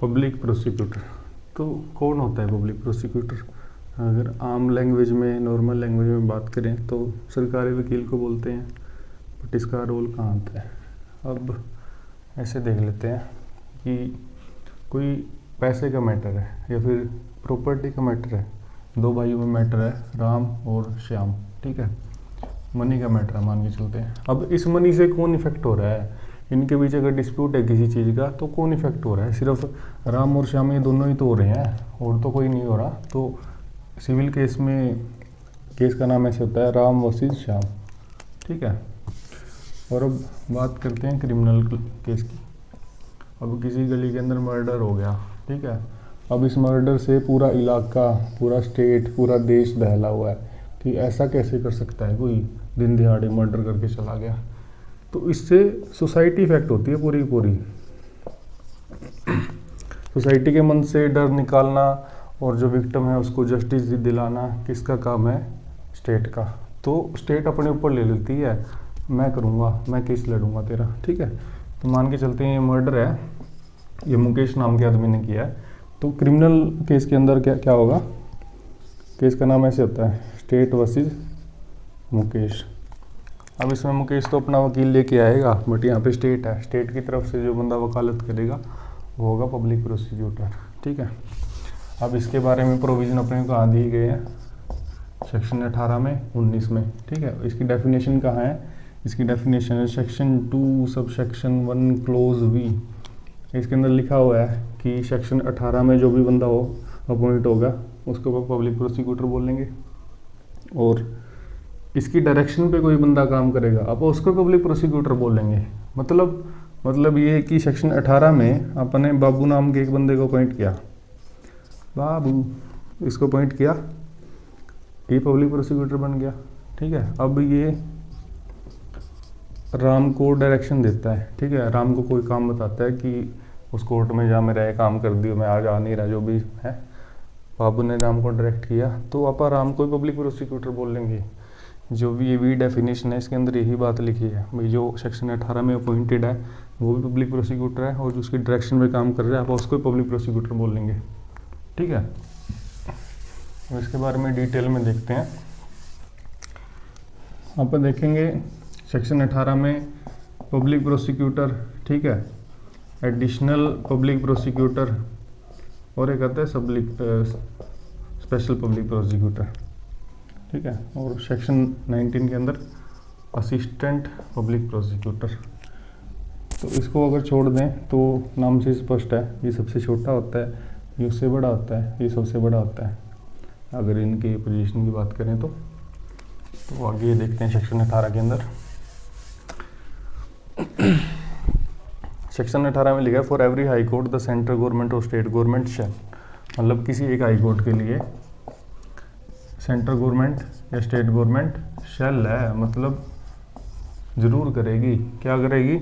Public prosecutor. तो कौन होता है पब्लिक प्रोसिक्यूटर? अगर आम लैंग्वेज में, नॉर्मल लैंग्वेज में बात करें तो सरकारी वकील को बोलते हैं, बट इसका रोल कहाँ आता है? अब ऐसे देख लेते हैं कि कोई पैसे का मैटर है या फिर प्रॉपर्टी का मैटर है, दो भाइयों में मैटर है, राम और श्याम, ठीक है, मनी का मैटर है मान के चलते हैं। अब इस मनी से कौन इफेक्ट हो रहा है? इनके बीच अगर डिस्प्यूट है किसी चीज़ का तो कौन इफेक्ट हो रहा है? सिर्फ राम और श्याम ये दोनों ही तो हो रहे हैं और तो कोई नहीं हो रहा। तो सिविल केस में केस का नाम ऐसे होता है राम वर्सेस श्याम, ठीक है। और अब बात करते हैं क्रिमिनल केस की। अब किसी गली के अंदर मर्डर हो गया, ठीक है। अब इस मर्डर से पूरा इलाका, पूरा स्टेट, पूरा देश दहला हुआ है कि ऐसा कैसे कर सकता है कोई, दिन दिहाड़े मर्डर करके चला गया। तो इससे सोसाइटी इफेक्ट होती है पूरी पूरी। सोसाइटी के मन से डर निकालना और जो विक्टिम है उसको जस्टिस दिलाना किसका काम है? स्टेट का। तो स्टेट अपने ऊपर ले लेती है, मैं करूँगा, मैं केस लड़ूंगा तेरा, ठीक है। तो मान के चलते हैं ये मर्डर है, ये मुकेश नाम के आदमी ने किया है। तो क्रिमिनल केस के अंदर क्या क्या होगा? केस का नाम ऐसे होता है स्टेट वर्सेस मुकेश। अब इसमें मुकेश तो अपना वकील लेके आएगा, बट यहाँ पे स्टेट है, स्टेट की तरफ से जो बंदा वकालत करेगा वो होगा पब्लिक प्रोसिक्यूटर, ठीक है। अब इसके बारे में प्रोविज़न अपने को कहाँ दिए गए हैं? सेक्शन 18 में, 19 में, ठीक है। इसकी डेफिनेशन कहाँ है? इसकी डेफिनेशन है section 2 sub section 1 close we. इसके अंदर लिखा हुआ है कि सेक्शन 18 में जो भी बंदा हो अपॉइंट होगा उसको पब्लिक प्रोसिक्यूटर बोलेंगे, और इसकी डायरेक्शन पे कोई बंदा काम करेगा अब उसको पब्लिक प्रोसिक्यूटर बोलेंगे। मतलब ये कि सेक्शन 18 में अपने बाबू नाम के एक बंदे को अपॉइंट किया, बाबू इसको अपॉइंट किया, ये पब्लिक प्रोसिक्यूटर बन गया, ठीक है। अब ये राम को डायरेक्शन देता है, ठीक है, राम को कोई काम बताता है कि उस कोर्ट में जा, मेरा ये काम कर दियो, मैं आज आ नहीं रहा, जो भी है, बाबू ने राम को डायरेक्ट किया, तो आप राम को पब्लिक प्रोसिक्यूटर बोल लेंगे। जो भी ये भी डेफिनेशन है इसके अंदर यही बात लिखी है भाई, जो सेक्शन 18 में अपॉइंटेड है वो भी पब्लिक प्रोसिक्यूटर है, और जो उसकी डायरेक्शन में काम कर रहा है आप उसको पब्लिक प्रोसिक्यूटर बोल लेंगे, ठीक है। तो इसके बारे में डिटेल में देखते हैं। आप देखेंगे सेक्शन 18 में पब्लिक प्रोसिक्यूटर, ठीक है, एडिशनल पब्लिक प्रोसिक्यूटर, और एक आता है स्पेशल पब्लिक प्रोसिक्यूटर, ठीक है। और सेक्शन 19 के अंदर असिस्टेंट पब्लिक प्रोसिक्यूटर। तो इसको अगर छोड़ दें तो नाम से स्पष्ट है, ये सबसे छोटा होता है, ये उससे बड़ा होता है, ये सबसे बड़ा होता है अगर इनकी पोजीशन की बात करें तो आगे देखते हैं सेक्शन 18 के अंदर। सेक्शन 18 में लिखा है for every high court the central government or state government शैल, मतलब किसी एक हाई कोर्ट के लिए सेंट्रल गवर्नमेंट या स्टेट गवर्नमेंट शैल है, मतलब ज़रूर करेगी। क्या करेगी?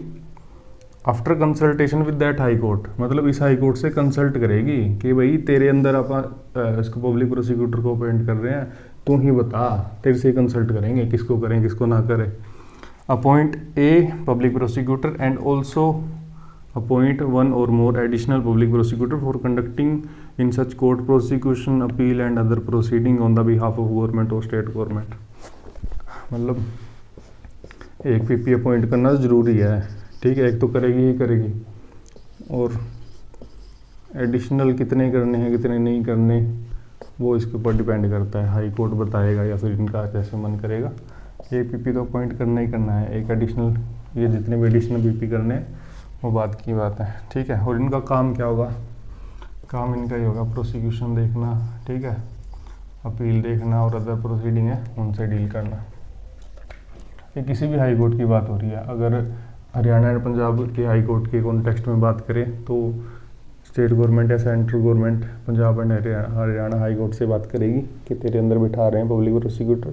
After consultation with that high court, मतलब इस हाई कोर्ट से कंसल्ट करेगी कि भाई तेरे अंदर अपन इसको पब्लिक प्रोसिक्यूटर को अपॉइंट कर रहे हैं, तू ही बता, तेरे से कंसल्ट करेंगे किसको करें किसको ना करें। Appoint a public prosecutor and also appoint one or more additional public prosecutor for conducting in such court prosecution appeal and other proceeding on the behalf of government or state government. मतलब एक PP appoint करना ज़रूरी है, ठीक है, एक तो करेगी ही करेगी, और एडिशनल कितने करने हैं कितने नहीं करने वो इसके ऊपर डिपेंड करता है, हाई कोर्ट बताएगा या फिर इनका जैसे मन करेगा। एक पीपी तो अपॉइंट करना ही करना है, एक एडिशनल, ये जितने भी एडिशनल पीपी करने हैं वो बात की बात है, ठीक है। और इनका काम क्या होगा? काम इनका ही होगा प्रोसिक्यूशन देखना, ठीक है, अपील देखना और अदर प्रोसीडिंग है उनसे डील करना। ये किसी भी हाई कोर्ट की बात हो रही है, अगर हरियाणा एंड पंजाब के हाई कोर्ट के कॉन्टेक्स्ट में बात करें तो स्टेट गवर्नमेंट या central government Punjab and Haryana high court से बात करेगी कि तेरे अंदर बिठा रहे हैं पब्लिक प्रोसिक्यूटर,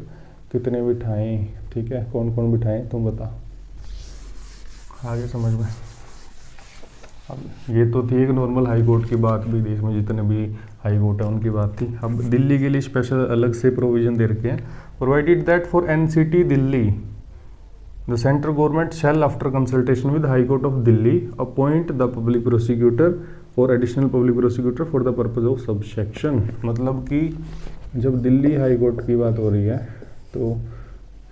कितने बिठाएं, ठीक है, कौन कौन बिठाएं तुम बता। आगे समझ में। अब ये तो थी एक नॉर्मल हाई कोर्ट की बात, भी देश में जितने भी हाई कोर्ट है उनकी बात थी। अब दिल्ली के लिए स्पेशल अलग से प्रोविजन दे रखे हैं, provided that for NCT Delhi the central government shall after consultation with high court of Delhi appoint the public prosecutor or additional public prosecutor for the purpose of subsection. मतलब कि जब दिल्ली हाई कोर्ट की बात हो रही है तो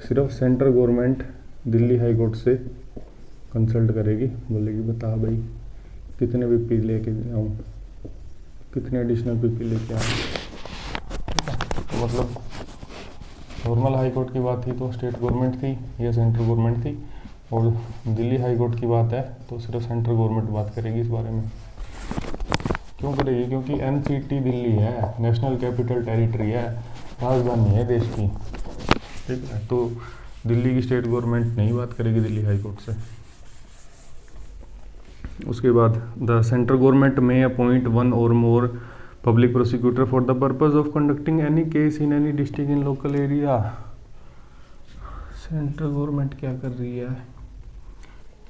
सिर्फ central government Delhi high court से कंसल्ट करेगी, बोलेगी बता भाई कितने पीपी लेके आऊँ, कितने एडिशनल पीपी लेके आऊँ। तो मतलब नॉर्मल हाई कोर्ट की बात थी तो स्टेट गवर्नमेंट थी या सेंट्रल गवर्नमेंट थी, और दिल्ली हाई कोर्ट की बात है तो सिर्फ सेंट्रल गवर्नमेंट बात करेगी इस बारे में। क्यों करेगी? क्योंकि एनसीटी दिल्ली है, नेशनल कैपिटल टेरिटरी है, राजधानी है देश की, ठीक है। तो दिल्ली की स्टेट गवर्नमेंट नहीं बात करेगी दिल्ली हाई कोर्ट से। उसके बाद द सेंट्रल गवर्नमेंट में appoint one or more public prosecutor for the purpose of conducting any case in any district in local area. Central government क्या कर रही है,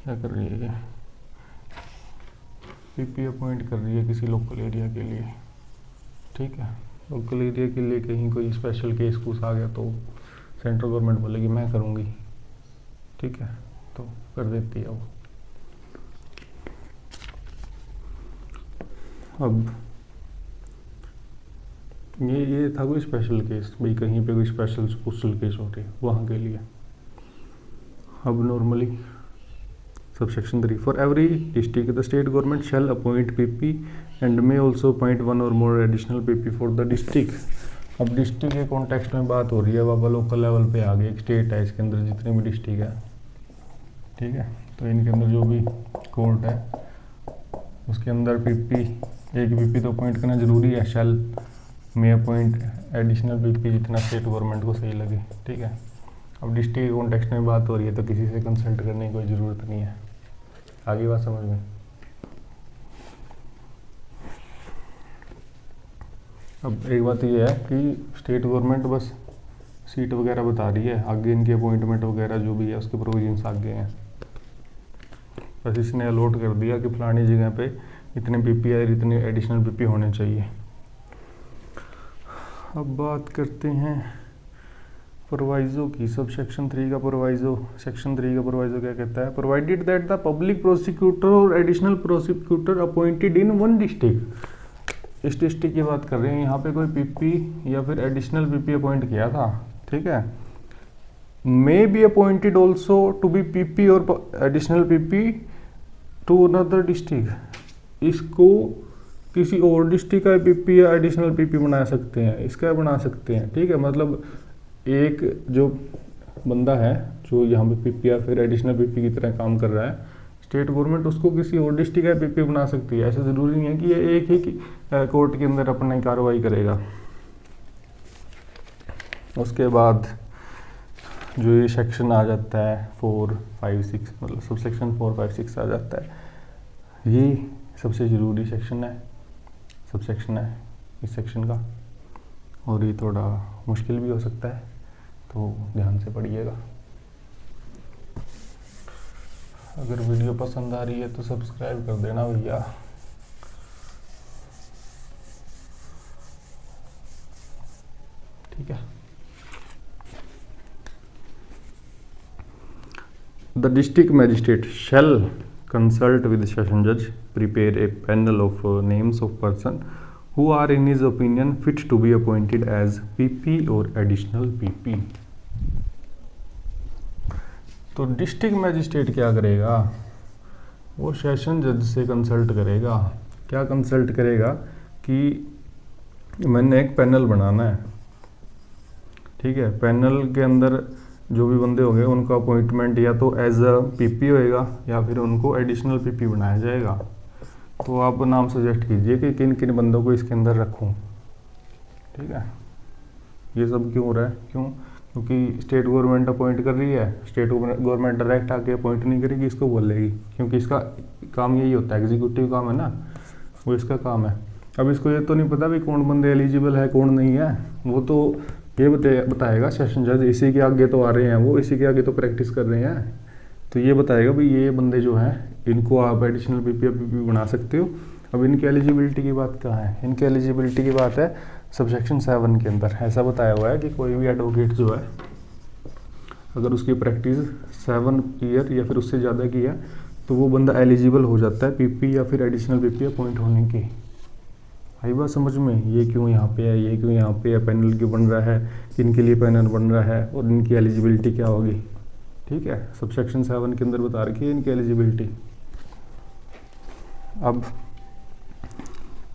क्या कर रही है? पीपी अपॉइंट कर रही है किसी लोकल एरिया के लिए, ठीक है। लोकल एरिया के लिए कहीं कोई स्पेशल केस कुछ आ गया तो सेंट्रल गवर्नमेंट बोलेगी मैं करूँगी, ठीक है, तो कर देती है वो। अब ये था कोई स्पेशल केस, भाई कहीं पे कोई स्पेशल पोस्टल केस हो रही है वहाँ के लिए। अब normally subsection 3 for every district the state government shall appoint PP and may also appoint one or more additional PP for the district. अब डिस्ट्रिक्ट के कॉन्टेक्स्ट में बात हो रही है, बाबा लोकल लेवल पे आ गई, एक स्टेट है, इसके अंदर जितने भी डिस्ट्रिक्ट है, ठीक है, तो इनके अंदर जो भी कोर्ट है उसके अंदर पीपी, एक पीपी तो अपॉइंट करना जरूरी है। शैल में अपॉइंट एडिशनल पीपी जितना स्टेट गवर्नमेंट को सही लगे, ठीक है। अब डिस्ट्रिक्ट कॉन्टेक्स्ट में बात हो रही है तो किसी से कंसल्ट करने की कोई ज़रूरत नहीं है। आगे बात समझ में? अब एक बात ये है कि स्टेट गवर्नमेंट बस सीट वगैरह बता रही है, आगे इनके अपॉइंटमेंट वगैरह जो भी है उसके प्रोविजंस आगे हैं। बस इसने अलॉट कर दिया कि फलानी जगह पे इतने पीपी या इतने एडिशनल पीपी होने चाहिए। अब बात करते हैं प्रोवाइजो की। सब सेक्शन 3 का प्रोवाइजो, सेक्शन 3 का प्रोवाइजो क्या कहता है? Provided that the public prosecutor or additional prosecutor appointed in one district. इस डिस्ट्रिक्ट की बात कर रहे हैं, यहाँ पे कोई पीपी या फिर एडिशनल पीपी अपॉइंट किया था, ठीक है। May be appointed also to be PP or additional PP to another district. इसको किसी और डिस्ट्रिक्ट का पीपी या एडिशनल पीपी बना सकते हैं, इसका बना सकते हैं, ठीक है। मतलब एक जो बंदा है जो यहाँ पे पीपी या फिर एडिशनल पीपी की तरह काम कर रहा है, स्टेट गवर्नमेंट उसको किसी और डिस्ट्रिक्ट का पीपी बना सकती है। ऐसा ज़रूरी नहीं है कि ये एक ही कोर्ट के अंदर अपना कार्रवाई करेगा। उसके बाद जो ये सेक्शन आ जाता है 4, 5, 6, मतलब सब सेक्शन 4, 5, 6 आ जाता है। ये सबसे ज़रूरी सेक्शन है, सब सेक्शन है इस सेक्शन का, और ये थोड़ा मुश्किल भी हो सकता है, तो ध्यान से पढ़िएगा। अगर वीडियो पसंद आ रही है तो सब्सक्राइब कर देना भैया। ठीक है। The district magistrate shall consult with the session judge, prepare a panel of names of person who are in his opinion fit to be appointed as PP or additional PP. तो district magistrate क्या करेगा? वो session जज से consult करेगा। क्या consult करेगा कि मैंने एक पैनल बनाना है, ठीक है। पैनल के अंदर जो भी बंदे होंगे उनका अपॉइंटमेंट या तो एज अ पीपी होएगा या फिर उनको एडिशनल पीपी बनाया जाएगा। तो आप नाम सजेस्ट कीजिए कि किन किन बंदों को इसके अंदर रखूं, ठीक है। ये सब क्यों हो रहा है? क्योंकि स्टेट गवर्नमेंट अपॉइंट कर रही है, स्टेट गवर्नमेंट डायरेक्ट आके अपॉइंट नहीं करेगी, इसको बोलेगी, क्योंकि इसका काम यही होता है, एग्जीक्यूटिव काम है ना, वो इसका काम है। अब इसको ये तो नहीं पता भी कौन बंदे एलिजिबल है कौन नहीं है, वो तो ये बताएगा सेशन जज। इसी के आगे तो आ रहे हैं, वो इसी के आगे तो प्रैक्टिस कर रहे हैं, तो ये बताएगा भाई ये बंदे जो हैं इनको आप एडिशनल पीपी या पीपी बना सकते हो। अब इनकी एलिजिबिलिटी की बात कहाँ है? इनकी एलिजिबिलिटी की बात है सबसेक्शन 7 के अंदर। ऐसा बताया हुआ है कि कोई भी एडवोकेट जो है अगर उसकी प्रैक्टिस 7 ईयर या फिर उससे ज़्यादा की है तो वो बंदा एलिजिबल हो जाता है पीपी या फिर एडिशनल पीपी अपॉइंट होने की। आई बात समझ में, ये क्यों यहाँ पे है, ये क्यों यहाँ पे है, पैनल क्यों बन रहा है, किन के लिए पैनल बन रहा है और इनकी एलिजिबिलिटी क्या होगी। ठीक है, सबसेक्शन 7 के अंदर बता रखी है इनकी एलिजिबिलिटी। अब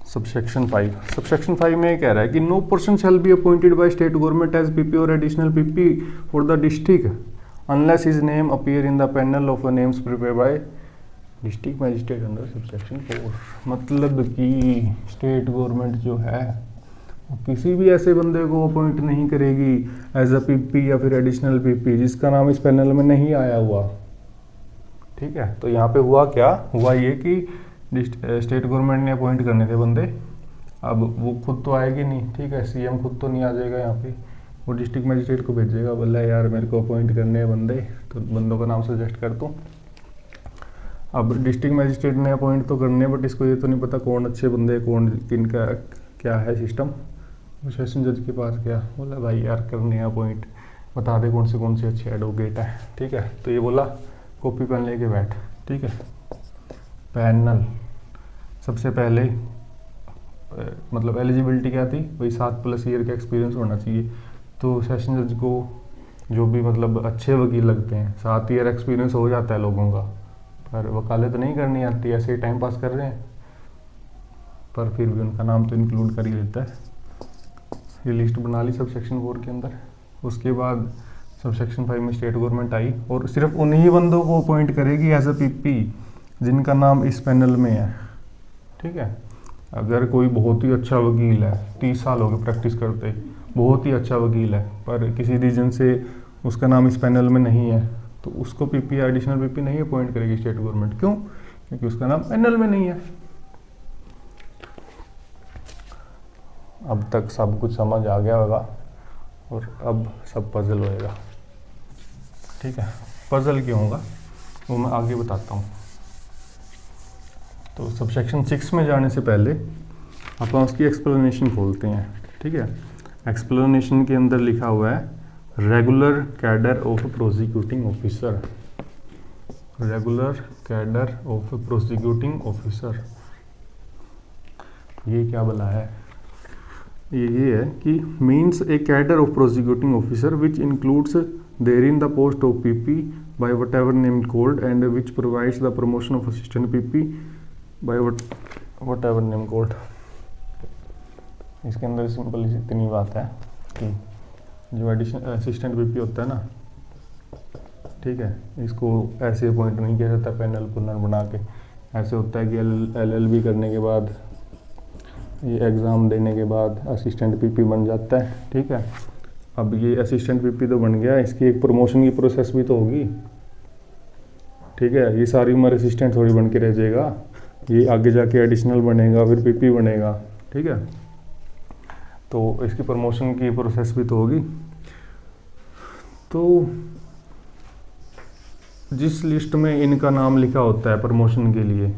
सबसेक्शन 5 में ये कह रहा है कि no person shall be appointed by state government as PP or additional PP for the district unless his name appear in the panel of names prepare by district magistrate under subsection 4। मतलब कि state government जो है वो किसी भी ऐसे बंदे को अपॉइंट नहीं करेगी एज अ पीपी या फिर एडिशनल पीपी जिसका नाम इस पैनल में नहीं आया हुआ। ठीक है, तो यहाँ पे हुआ क्या, हुआ ये कि स्टेट गवर्नमेंट ने अपॉइंट करने थे बंदे, अब वो खुद तो आएगी नहीं। ठीक है, सीएम खुद तो नहीं आ जाएगा यहाँ पे, वो डिस्ट्रिक्ट मजिस्ट्रेट को भेजेगा, बोला यार मेरे को अपॉइंट करने हैं बंदे, तो बंदों का नाम सजेस्ट कर दूँ। अब डिस्ट्रिक्ट मजिस्ट्रेट ने अपॉइंट तो करने, बट इसको ये तो नहीं पता कौन अच्छे बंदे, कौन किनका क्या है सिस्टम। वो सेशन जज के पास गया, बोला भाई यार करने हैं अपॉइंट, बता दे कौन से अच्छे एडवोकेट है। ठीक है, तो ये बोला कॉपी पेन लेके बैठ। ठीक है, पैनल सबसे पहले मतलब एलिजिबिलिटी क्या थी, वही 7+ ईयर का एक्सपीरियंस होना चाहिए। तो सेशन जज को जो भी मतलब अच्छे वकील लगते हैं 7 ईयर एक्सपीरियंस हो जाता है लोगों का, पर वकालत तो नहीं करनी आती, ऐसे ही टाइम पास कर रहे हैं, पर फिर भी उनका नाम तो इंक्लूड कर ही देता है। ये लिस्ट बना ली सबसेक्शन 4 के अंदर। उसके बाद सबसेक्शन 5 में स्टेट गवर्नमेंट आई और सिर्फ उन्हीं बंदों को अपॉइंट करेगी एज अ पीपी जिनका नाम इस पैनल में है। ठीक है, अगर कोई बहुत ही अच्छा वकील है, 30 साल हो गए प्रैक्टिस करते, बहुत ही अच्छा वकील है, पर किसी रीजन से उसका नाम इस पैनल में नहीं है, तो उसको पीपी या एडिशनल पीपी नहीं अपॉइंट करेगी स्टेट गवर्नमेंट। क्यों? क्योंकि उसका नाम पैनल में नहीं है। अब तक सब कुछ समझ आ गया होगा और अब सब पजल होएगा। ठीक है, पजल क्यों होगा वो मैं आगे बताता हूँ। तो सबसेक्शन 6 में जाने से पहले अपन उसकी एक्सप्लेनेशन खोलते हैं। ठीक है, एक्सप्लेनेशन के अंदर लिखा हुआ है regular cadre of prosecuting officer. Regular cadre of prosecuting officer, ये क्या बोला है? ये है कि means A cadre of prosecuting officer which includes therein the post of PP by whatever name called and which provides the promotion of assistant PP by whatever name called। इसके अंदर simple इतनी बात है कि जो असिस्टेंट पीपी होता है ना, ठीक है, इसको ऐसे अपॉइंट नहीं किया जाता पैनल पुनर बना के। ऐसे होता है कि LLB करने के बाद, ये एग्ज़ाम देने के बाद असिस्टेंट पीपी बन जाता है। ठीक है, अब ये असिस्टेंट पीपी तो बन गया, इसकी एक प्रमोशन की प्रोसेस भी तो होगी। ठीक है, ये सारी उम्र असिस्टेंट थोड़ी बन के रह जाएगा, ये आगे जाके एडिशनल बनेगा, फिर पीपी बनेगा। ठीक है, तो इसकी प्रमोशन की प्रोसेस भी तो होगी। तो जिस लिस्ट में इनका नाम लिखा होता है प्रमोशन के लिए,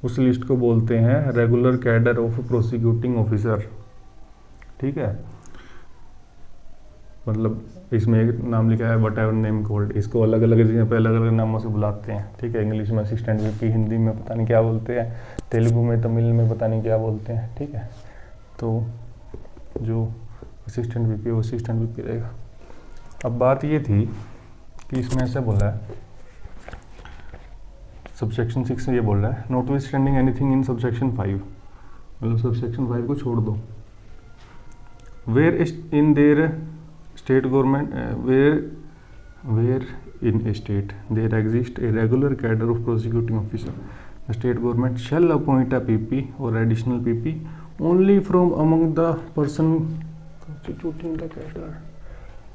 उस लिस्ट को बोलते हैं regular cadre of prosecuting officer. ठीक है, मतलब इसमें एक नाम लिखा है वट एवर नेम कॉल्ड, इसको अलग अलग जगह पे अलग अलग नामों से बुलाते हैं। ठीक है, इंग्लिश में असिस्टेंट वीपी, हिंदी में पता नहीं क्या बोलते हैं, तेलुगु में, तमिल में पता नहीं क्या बोलते हैं। ठीक है, तो जो असिस्टेंट वीपी वो असिस्टेंट वीपी रहेगा। अब बात ये थी कि इसमें ऐसे बोला है, सबसेक्शन 6 ये बोल रहा है नॉटविथस्टैंडिंग एनीथिंग इन सबसेक्शन 5, मतलब सबसेक्शन 5 को छोड़ दो। Where in their state government where in a state there exists a regular cadre of prosecuting officer, the state government shall appoint a PP or additional PP only from among the person constituting the cadre।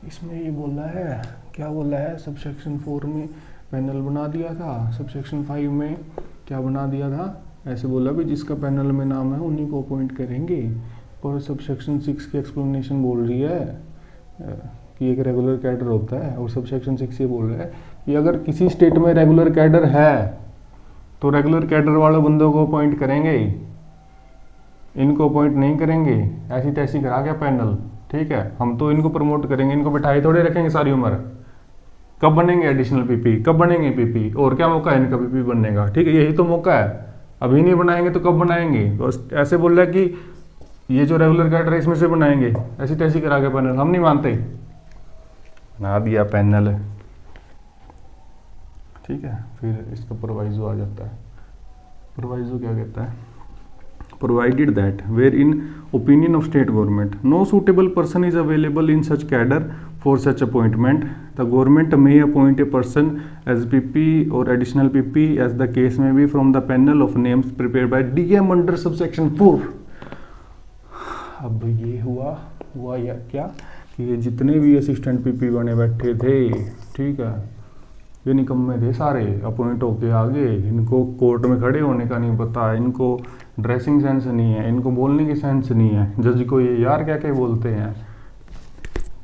इसमें ये बोला है, क्या बोला है, subsection 4 में panel बना दिया था, सबसेक्शन 5 में क्या बना दिया था, ऐसे बोला भी जिसका पैनल में नाम है उन्हीं को अपॉइंट करेंगे। और सबसेक्शन 6 की एक्सप्लेनेशन बोल रही है कि एक रेगुलर कैडर होता है, और सबसेक्शन 6 ये बोल रहा है कि अगर किसी स्टेट में रेगुलर कैडर है तो रेगुलर कैडर वाले बंदों को अपॉइंट करेंगे ही, इनको अपॉइंट नहीं करेंगे। ऐसी तैसी करा गया पैनल। ठीक है, हम तो इनको प्रमोट करेंगे, इनको बिठाए थोड़े रखेंगे सारी उम्र। कब बनेंगे एडिशनल पीपी, कब बनेंगे पीपी, और क्या मौका है इनका पीपी बनने का, ठीक है, यही तो मौका है। अभी नहीं बनाएंगे तो कब बनाएंगे, बस ऐसे बोल रहा है कि ये जो रेगुलर कैडर है इसमें से बनाएंगे, ऐसी तैसी करा के पैनल, हम नहीं मानते, बना दिया पैनल, ठीक है। फिर इसका प्रोवाइजो आ जाता है, प्रोवाइजो क्या कहता है, provided that where in opinion of state government no suitable person is available in such cadre for such appointment, the government may appoint a person as PP or additional PP as the case may be from the panel of names prepared by DM under subsection 4। अब ये हुआ या क्या कि ये जितने भी assistant PP बने बैठे थे, ठीक है, ये निकम्मे थे सारे, अपॉइंट होके आगे, इनको कोर्ट में खड़े होने का नहीं पता, इनको ड्रेसिंग सेंस नहीं है, इनको बोलने की सेंस नहीं है, जज को ये यार क्या क्या बोलते हैं,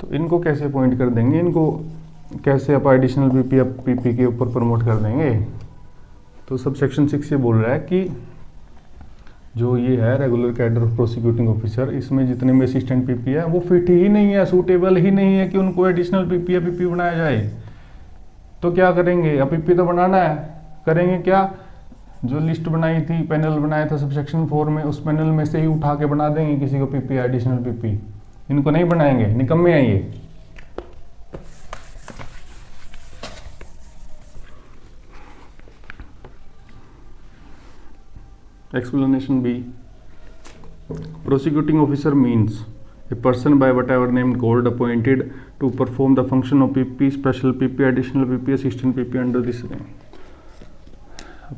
तो इनको कैसे अपॉइंट कर देंगे, इनको कैसे आप एडिशनल पीपी के ऊपर प्रमोट कर देंगे। तो सब सेक्शन 6 से बोल रहा है कि जो ये है regular cadre of prosecuting officer, इसमें जितने भी असिस्टेंट पीपी है वो फिट ही नहीं है, सूटेबल ही नहीं है कि उनको एडिशनल पीपी या पीपी बनाया जाए। तो क्या करेंगे, अब पीपी तो बनाना है, करेंगे क्या, जो लिस्ट बनाई थी, पैनल बनाया था सब सेक्शन 4 में, उस पैनल में से ही उठा के बना देंगे किसी को पीपी एडिशनल पीपी, इनको नहीं बनाएंगे, निकम्मे हैं ये। Explanation B. Prosecuting officer means a person by whatever name called appointed to perform the function of PP, special PP, additional PP, assistant PP under this name.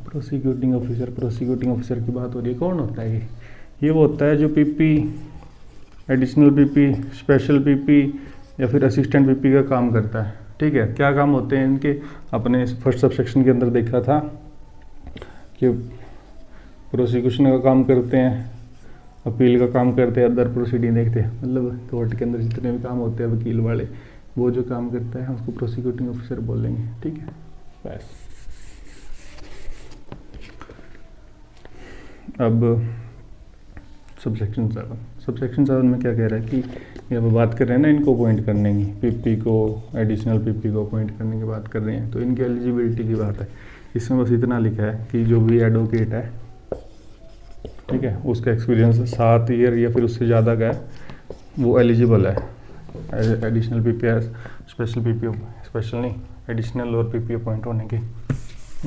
Prosecuting officer की बात हो रही है, कौन होता है ये वो होता है जो PP, additional PP, special PP या फिर असिस्टेंट पीपी का काम करता है, ठीक है। क्या काम होते हैं इनके, अपने फर्स्ट सबसेक्शन के अंदर देखा था कि प्रोसिक्यूशन का काम करते हैं, अपील का काम करते हैं, अदर प्रोसीडिंग देखते हैं, मतलब कोर्ट के अंदर जितने भी काम होते हैं वकील वाले, वो जो काम करता है उसको प्रोसिक्यूटिंग ऑफिसर बोलेंगे, ठीक है। बस अब सबसेक्शन 7 में क्या कह रहा है कि ये अब बात कर रहे हैं ना इनको अपॉइंट करने की, पीपी को, एडिशनल पीपी को अपॉइंट करने की बात कर रहे हैं, तो इनकी एलिजिबिलिटी की बात है। इसमें बस इतना लिखा है कि जो भी एडवोकेट है, ठीक है, उसका एक्सपीरियंस 7 ईयर या फिर उससे ज़्यादा का है, वो एलिजिबल है additional PP, special PP, special नहीं, एडिशनल और पीपी अपॉइंट होने की।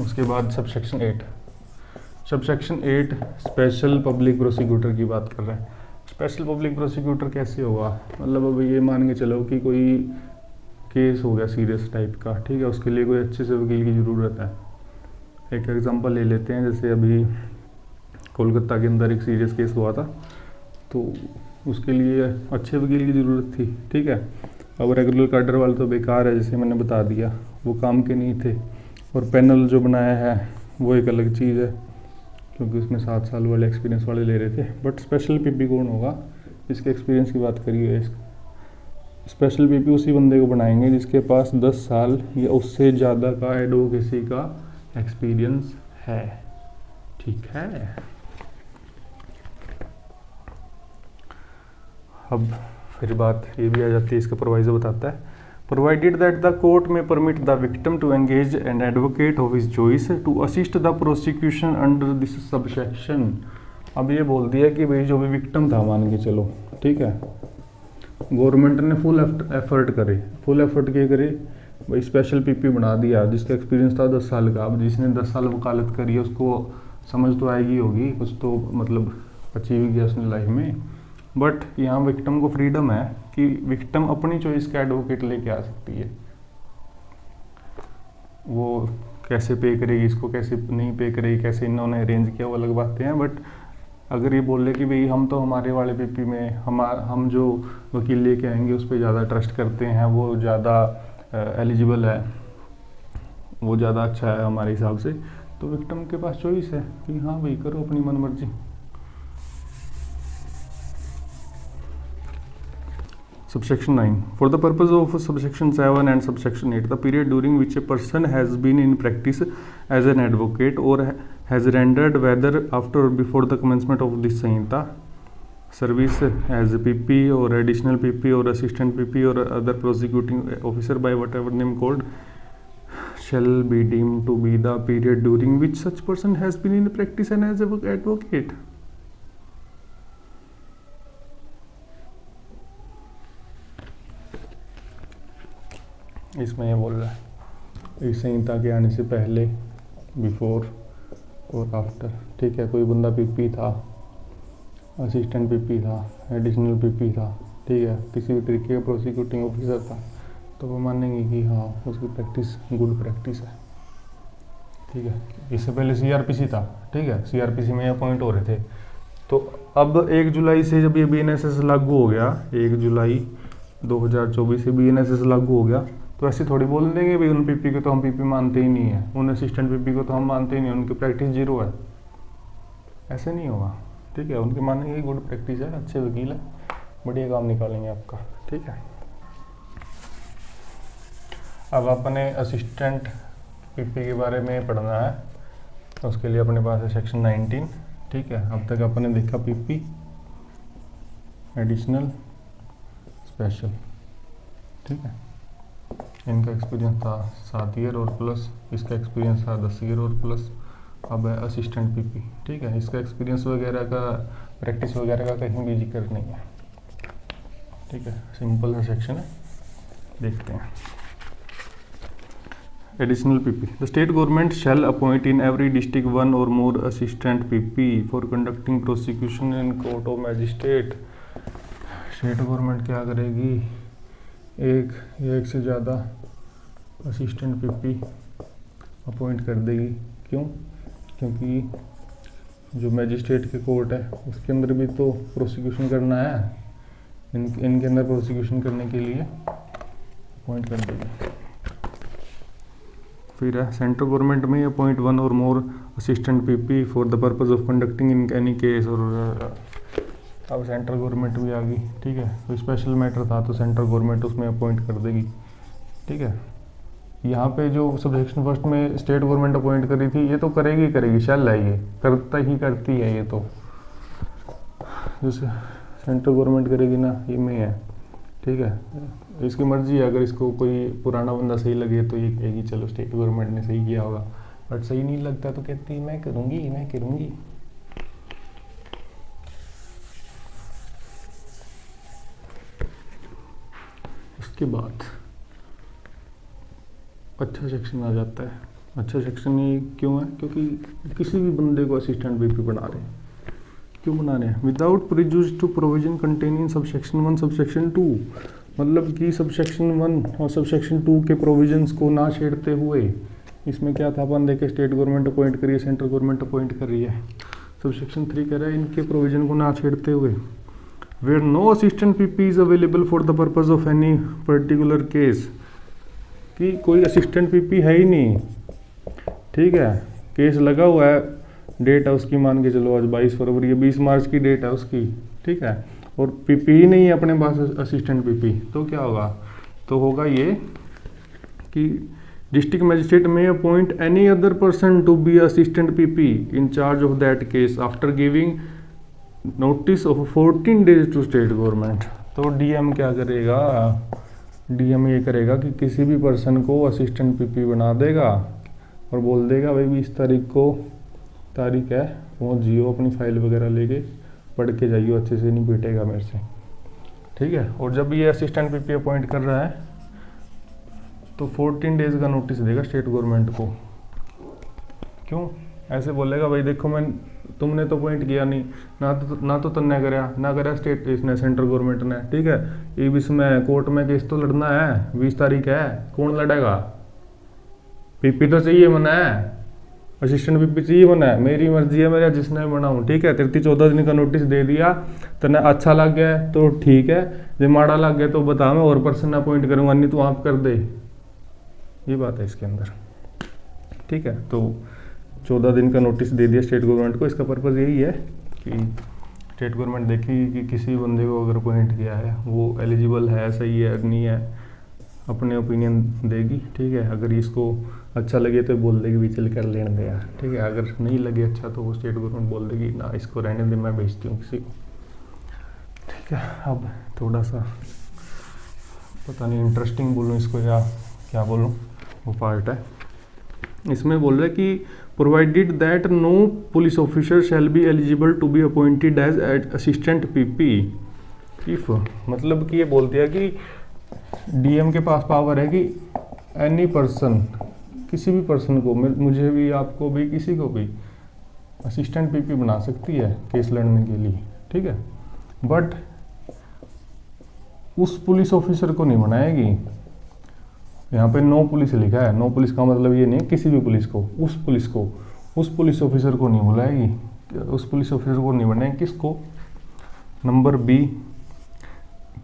उसके बाद सबसेक्शन 8 स्पेशल पब्लिक प्रोसिक्यूटर की बात कर रहे हैं। स्पेशल पब्लिक प्रोसिक्यूटर कैसे होगा, मतलब अब ये मान के चलो कि कोई केस हो गया सीरियस टाइप का, ठीक है, उसके लिए कोई अच्छे से वकील की ज़रूरत है। एक एग्जांपल ले लेते हैं, जैसे अभी कोलकाता के अंदर एक सीरियस केस हुआ था, तो उसके लिए अच्छे वकील की ज़रूरत थी, ठीक है। अब रेगुलर कैडर वाले तो बेकार है, जैसे मैंने बता दिया, वो काम के नहीं थे, और पैनल जो बनाया है वो एक अलग चीज़ है, क्योंकि उसमें 7 साल वाले एक्सपीरियंस वाले ले रहे थे। बट स्पेशल पीपी कौन होगा, इसके एक्सपीरियंस की बात करिए, स्पेशल पीपी उसी बंदे को बनाएंगे जिसके पास 10 साल या उससे ज़्यादा का एडवोकेसी का एक्सपीरियंस है, ठीक है। अब फिर बात ये भी आ जाती है, इसका प्रोवाइजो बताता है, provided that the court may permit the victim to engage an advocate of his choice to assist the prosecution under this subsection। अब ये बोल दिया कि भाई जो भी विक्टिम था, मान के चलो, ठीक है, गवर्नमेंट ने फुल एफर्ट करे, भाई स्पेशल पीपी बना दिया, जिसका एक्सपीरियंस था 10 साल का। अब जिसने 10 साल वकालत करी है उसको समझ तो आएगी होगी, कुछ तो मतलब अचीव किया उसने लाइफ में। बट यहाँ विक्टिम को फ्रीडम है कि विक्टिम अपनी चॉइस का एडवोकेट लेके आ सकती है, वो कैसे पे करेगी, इसको कैसे नहीं पे करेगी, कैसे इन्होंने अरेंज किया, वो अलग बातें हैं। बट अगर ये बोल रहे कि भाई हम तो हमारे वाले पीपी में हम जो वकील लेके आएंगे उस पर ज़्यादा ट्रस्ट करते हैं, वो ज़्यादा एलिजिबल है, वो ज़्यादा अच्छा है हमारे हिसाब से, तो विक्टिम के पास चॉइस है कि हाँ भाई करो अपनी मन मर्जी। Subsection 9. For the purpose of subsection 7 and subsection 8, the period during which a person has been in practice as an advocate or has rendered, whether after or before the commencement of this Sanhita, service as PP or additional PP or assistant PP or other prosecuting officer by whatever name called, shall be deemed to be the period during which such person has been in practice and as an advocate. इसमें ये बोल रहा है इस संहिता के आने से पहले, बिफोर और आफ्टर, ठीक है। कोई बंदा पीपी था, असिस्टेंट पीपी था, एडिशनल पीपी था, ठीक है, किसी भी तरीके का प्रोसिक्यूटिंग ऑफिसर था, तो वो मानेंगे कि हाँ उसकी प्रैक्टिस गुड प्रैक्टिस है, ठीक है। इससे पहले सीआरपीसी था, ठीक है, सीआरपीसी में अपॉइंट हो रहे थे। तो अब 1 जुलाई से जब ये बीएनएसएस लागू हो गया, 1 जुलाई 2024 से बीएनएसएस लागू हो गया, तो ऐसे थोड़ी बोल देंगे भाई उन पीपी को तो हम पीपी मानते ही नहीं है, उन असिस्टेंट पीपी को तो हम मानते ही नहीं, उनकी प्रैक्टिस 0 है, ऐसे नहीं होगा, ठीक है। उनके मानेंगे गुड प्रैक्टिस है, अच्छे वकील है, बढ़िया काम निकालेंगे आपका, ठीक है। अब अपने असिस्टेंट पीपी के बारे में पढ़ना है, तो उसके लिए अपने पास है सेक्शन 19, ठीक है। अब तक अपने देखा पीपी, एडिशनल, स्पेशल, ठीक है। इनका एक्सपीरियंस था 7 ईयर और प्लस, इसका एक्सपीरियंस था 10 ईयर और प्लस। अब है असिस्टेंट पीपी, ठीक है। इसका एक्सपीरियंस वगैरह का, प्रैक्टिस वगैरह का कहीं भी जिक्र नहीं है, ठीक है, सिंपल सा सेक्शन है, देखते हैं। Additional PP, the state government shall appoint in every district 1 or more assistant PP for conducting prosecution in court of magistrate. State government क्या करेगी, एक या एक से ज़्यादा असिस्टेंट पीपी अपॉइंट कर देगी। क्यों? क्योंकि जो मैजिस्ट्रेट के कोर्ट है उसके अंदर भी तो प्रोसिक्यूशन करना है, इनके अंदर प्रोसिक्यूशन करने के लिए अपॉइंट कर देगी। फिर है सेंट्रल गवर्नमेंट में appoint 1 or more assistant PP for the purpose of conducting in any case. और अब सेंट्रल गवर्नमेंट भी आ गई, ठीक है। कोई स्पेशल मैटर था तो सेंट्रल गवर्नमेंट उसमें अपॉइंट कर देगी, ठीक है। यहाँ पे जो सबसेक्शन फर्स्ट में स्टेट गवर्नमेंट अपॉइंट करी थी, ये तो करेगी, शैल है, ये करती है, ये तो जैसे सेंट्रल गवर्नमेंट करेगी ना, ये में है, ठीक है। इसकी मर्जी है, अगर इसको कोई पुराना बंदा सही लगे तो ये कहेगी चलो स्टेट गवर्नमेंट ने सही किया होगा, बट सही नहीं लगता तो कहती है मैं करूँगी। उसके बाद अच्छा सेक्शन आ जाता है। अच्छा सेक्शन ये क्यों है? क्योंकि किसी भी बंदे को असिस्टेंट पीपी बना रहे हैं। क्यों बना रहे हैं? Without prejudice to provision containing subsection 1 subsection 2, मतलब कि सबसेक्शन 1 और सबसेक्शन 2 के प्रोविजंस को ना छेड़ते हुए। इसमें क्या था, अपन देखे स्टेट गवर्नमेंट अपॉइंट करी है, सेंट्रल गवर्नमेंट अपॉइंट कर रही है। सबसेक्शन 3 कह रहा है इनके प्रोविजन को ना छेड़ते हुए, where no assistant PP is available for the purpose of any particular case, कि कोई असिस्टेंट पीपी है ही नहीं, ठीक है। केस लगा हुआ है, डेट है उसकी, मान के चलो आज 22 फरवरी है, 20 मार्च की डेट है उसकी, ठीक है, और पीपी ही नहीं है अपने पास असिस्टेंट पीपी, तो क्या होगा? तो होगा ये कि district magistrate may appoint any other person to be assistant PP in charge of that case after giving notice of 14 days to state government. तो डीएम क्या करेगा? डीएम ये करेगा कि किसी भी पर्सन को असिस्टेंट पीपी बना देगा और बोल देगा भाई 20 तारीख को तारीख है, वो जियो अपनी फाइल वगैरह लेके पढ़ के जाइयो, अच्छे से नहीं पीटेगा मेरे से, ठीक है। और जब ये असिस्टेंट पीपी अपॉइंट कर रहा है तो 14 डेज का नोटिस देगा स्टेट गवर्नमेंट को। क्यों? ऐसे बोलेगा भाई देखो तुमने तो अपॉइंट किया नहीं, ना तो तन्ने करा स्टेट इसने, सेंट्रल गवर्नमेंट ने, ठीक है। ये इसमें कोर्ट में केस तो लड़ना है, 20 तारीख है, कौन लड़ेगा? पीपी तो चाहिए मना है, असिस्टेंट पीपी चाहिए मना है, मेरी मर्जी है, मेरा जिसने बनाऊँ, ठीक है। 14 दिन का नोटिस दे दिया, तन्ने अच्छा लग गया तो ठीक है, जब माड़ा लग गया तो बता, मैं और पर्सन अपॉइंट करूँगा, नहीं तो आप कर दे, ये बात है इसके अंदर, ठीक है। तो 14 दिन का नोटिस दे दिया स्टेट गवर्नमेंट को। इसका पर्पज़ यही है कि स्टेट गवर्नमेंट देखेगी कि किसी बंदे को अगर अपॉइंट किया है वो एलिजिबल है, सही है, नहीं है, अपने ओपिनियन देगी, ठीक है। अगर इसको अच्छा लगे तो बोल देगी भी चल कर लेने दे यार, ठीक है। अगर नहीं लगे अच्छा तो वो स्टेट गवर्नमेंट बोल देगी ना इसको रहने दे, मैं भेजती हूँ किसी को, ठीक है। अब थोड़ा सा पता नहीं इंटरेस्टिंग बोलूँ इसको या क्या बोलूँ, वो पार्ट है इसमें बोल रहा है कि provided that no police officer shall be eligible to be appointed as assistant PP if, मतलब कि ये बोल दिया कि डीएम के पास पावर है कि एनी पर्सन, किसी भी पर्सन को, मुझे भी, आपको भी, किसी को भी असिस्टेंट पीपी बना सकती है केस लड़ने के लिए, ठीक है, बट उस पुलिस ऑफिसर को नहीं बनाएगी। यहाँ पे नो पुलिस लिखा है, नो पुलिस का मतलब ये नहीं किसी भी पुलिस को, उस पुलिस ऑफिसर को नहीं बुलाएगी, उस पुलिस ऑफिसर को नहीं बनाएगी। किसको? नंबर बी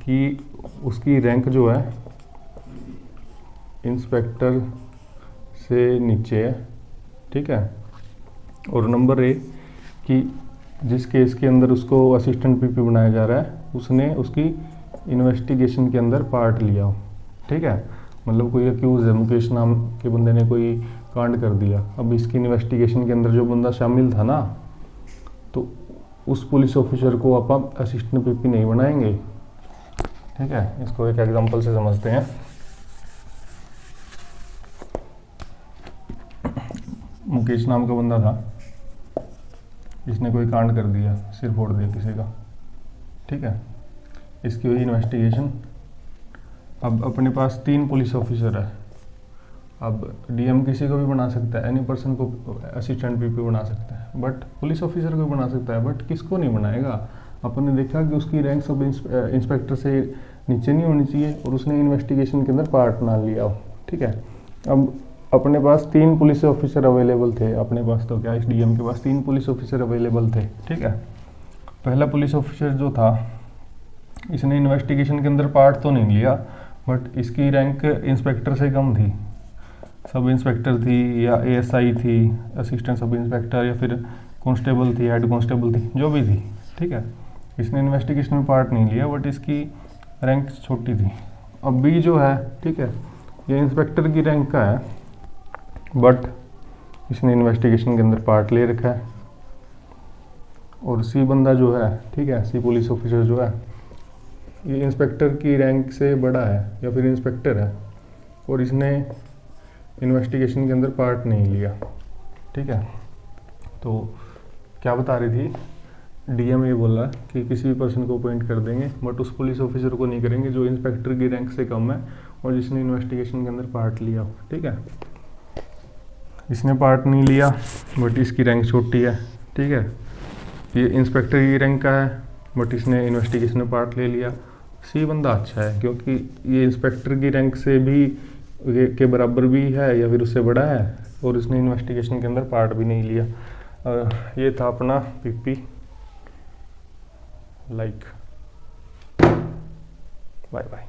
कि उसकी रैंक जो है इंस्पेक्टर से नीचे है, ठीक है, और नंबर ए कि जिस केस के अंदर उसको असिस्टेंट पीपी बनाया जा रहा है उसने उसकी इन्वेस्टिगेशन के अंदर पार्ट लिया हो, ठीक है, मतलब कोई अक्यूज है, मुकेश नाम के बंदे ने कोई कांड कर दिया, अब इसकी इन्वेस्टिगेशन के अंदर जो बंदा शामिल था ना, तो उस पुलिस ऑफिसर को आप असिस्टेंट पीपी नहीं बनाएंगे, ठीक है। इसको एक एग्जांपल से समझते हैं। मुकेश नाम का बंदा था, इसने कोई कांड कर दिया, सिर फोड़ दिया किसी का, ठीक है, इसकी हुई इन्वेस्टिगेशन। अब अपने पास 3 पुलिस ऑफिसर है, अब डीएम किसी को भी बना सकता है, एनी पर्सन को असिस्टेंट पीपी बना सकता है, बट पुलिस ऑफिसर को बना सकता है, बट किसको नहीं बनाएगा? अपन ने देखा कि उसकी रैंक सब इंस्पेक्टर से नीचे नहीं होनी चाहिए और उसने इन्वेस्टिगेशन के अंदर पार्ट ना लिया हो, ठीक है। अब अपने पास 3 पुलिस ऑफिसर अवेलेबल थे, अपने पास तो क्या, इस डीएम के पास 3 पुलिस ऑफिसर अवेलेबल थे, ठीक है। पहला पुलिस ऑफिसर जो था, इसने इन्वेस्टिगेशन के अंदर पार्ट तो नहीं लिया, बट इसकी रैंक इंस्पेक्टर से कम थी, सब इंस्पेक्टर थी या एएसआई थी, असिस्टेंट सब इंस्पेक्टर, या फिर कांस्टेबल थी, हेड कांस्टेबल थी, जो भी थी, ठीक है। इसने इन्वेस्टिगेशन में पार्ट नहीं लिया, बट इसकी रैंक छोटी थी। अब बी जो है, ठीक है, ये इंस्पेक्टर की रैंक का है, बट इसने इन्वेस्टिगेशन के अंदर पार्ट ले रखा है। और सी बंदा जो है, ठीक है, सी पुलिस ऑफिसर जो है, ये इंस्पेक्टर की रैंक से बड़ा है या फिर इंस्पेक्टर है, और इसने इन्वेस्टिगेशन के अंदर पार्ट नहीं लिया, ठीक है। तो क्या बता रही थी, डीएम ये बोला कि किसी भी पर्सन को अपॉइंट कर देंगे, बट उस पुलिस ऑफिसर को नहीं करेंगे जो इंस्पेक्टर की रैंक से कम है और जिसने इन्वेस्टिगेशन के अंदर पार्ट लिया, ठीक है। इसने पार्ट नहीं लिया, बट इसकी रैंक छोटी है, ठीक है। ये इंस्पेक्टर की रैंक का है, बट इसने इन्वेस्टिगेशन में पार्ट ले लिया। सी बंदा अच्छा है क्योंकि ये इंस्पेक्टर की रैंक से भी के बराबर भी है या फिर उससे बड़ा है, और इसने इन्वेस्टिगेशन के अंदर पार्ट भी नहीं लिया। ये था अपना पीपी लाइक। Bye bye.